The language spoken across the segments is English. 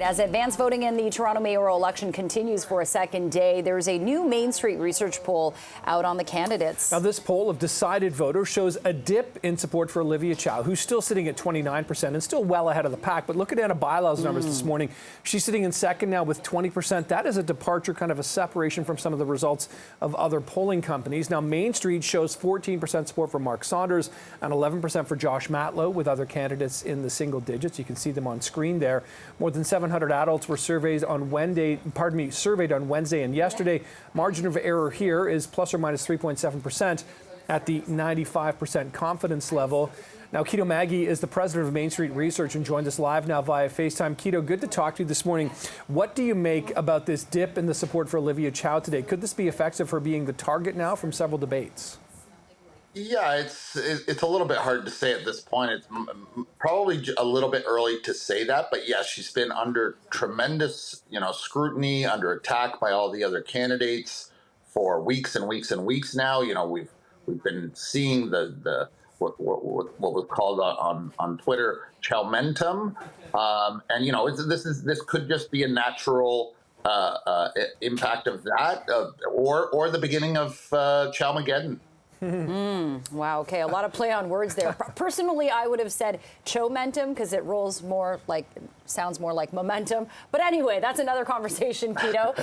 As advance voting in the Toronto mayoral election continues for a second day, there's a new Main Street research poll out on the candidates. Now, this poll of decided voters shows a dip in support for Olivia Chow, who's still sitting at 29% and still well ahead of the pack. But look at Anna Bailao's numbers this morning. She's sitting in second now with 20%. That is a departure, kind of a separation from some of the results of other polling companies. Now, Main Street shows 14% support for Mark Saunders and 11% for Josh Matlow, with other candidates in the single digits. You can see them on screen there. More than 700 adults were surveyed on Wednesday and yesterday. Margin of error here is plus or minus 3.7% at the 95% confidence level. Now, Kito Maggie is the president of Main Street Research and joined us live now via FaceTime. Kito, good to talk to you this morning. What do you make about this dip in the support for Olivia Chow today? Could this be effective for being the target now from several debates? Yeah, it's a little bit hard to say at this point. It's probably a little bit early to say that, but yes, she's been under tremendous, scrutiny, under attack by all the other candidates for weeks and weeks and weeks now. We've been seeing the what was called on Twitter Chowmentum, and this could just be a natural impact of that, or the beginning of Chowmageddon. Wow. Okay. A lot of play on words there. Personally, I would have said Chowmentum because it sounds more like momentum. But anyway, that's another conversation, Kito.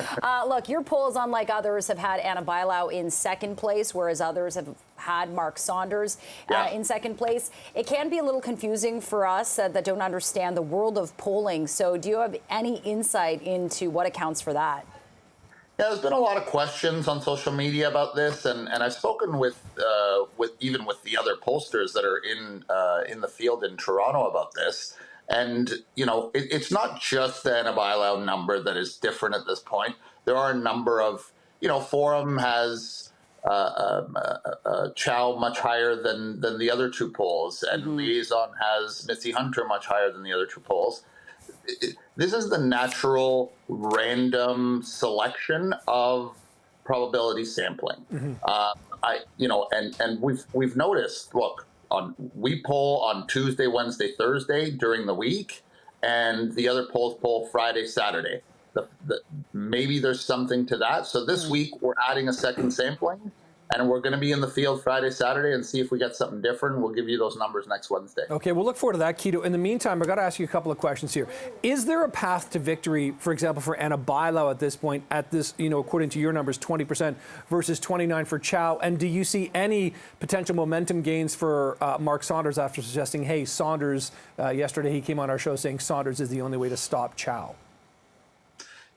Look, your polls, unlike others, have had Anna Bailao in second place, whereas others have had Mark Saunders in second place. It can be a little confusing for us that don't understand the world of polling. So do you have any insight into what accounts for that? Yeah, there's been a lot of questions on social media about this, and I've spoken with the other pollsters that are in the field in Toronto about this. And it's not just the Anna Bailao number that is different at this point. There are a number of Forum has Chow much higher than the other two polls, and Liaison has Missy Hunter much higher than the other two polls. This is the natural random selection of probability sampling. And we've noticed, look, we poll on Tuesday, Wednesday, Thursday during the week, and the other polls poll Friday, Saturday. Maybe there's something to that. So this week we're adding a second sampling, and we're going to be in the field Friday, Saturday, and see if we get something different. We'll give you those numbers next Wednesday. Okay, we'll look forward to that, Kito. In the meantime, I've got to ask you a couple of questions here. Is there a path to victory, for example, for Anna Bailao at this point, at this, according to your numbers, 20% versus 29% for Chow? And do you see any potential momentum gains for Mark Saunders after suggesting, hey, Saunders, yesterday he came on our show saying Saunders is the only way to stop Chow?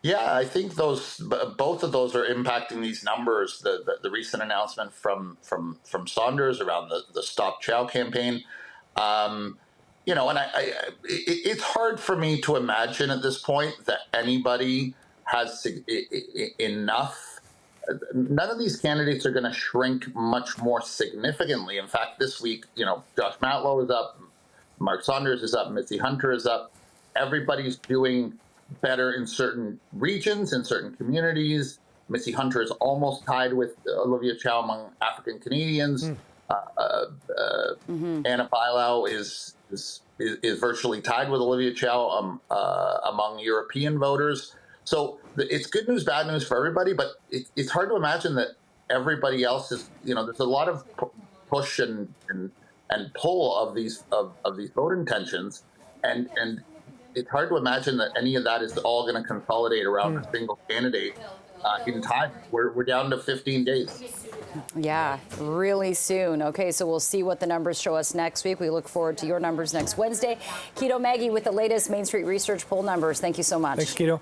Yeah, I think both of those are impacting these numbers. The recent announcement from Saunders around the Stop Chow campaign, and it's hard for me to imagine at this point that anybody has enough. None of these candidates are going to shrink much more significantly. In fact, this week, Josh Matlow is up, Mark Saunders is up, Missy Hunter is up. Everybody's doing better in certain regions, in certain communities. Missy Hunter is almost tied with Olivia Chow among African Canadians. Anna Bailao is virtually tied with Olivia Chow among European voters. So it's good news, bad news for everybody, but it's hard to imagine that everybody else is, there's a lot of push and pull of these vote intentions, and it's hard to imagine that any of that is all going to consolidate around a single candidate in time. We're down to 15 days. Yeah, really soon. Okay, so we'll see what the numbers show us next week. We look forward to your numbers next Wednesday. Kito Maggie with the latest Main Street Research poll numbers. Thank you so much. Thanks, Kito.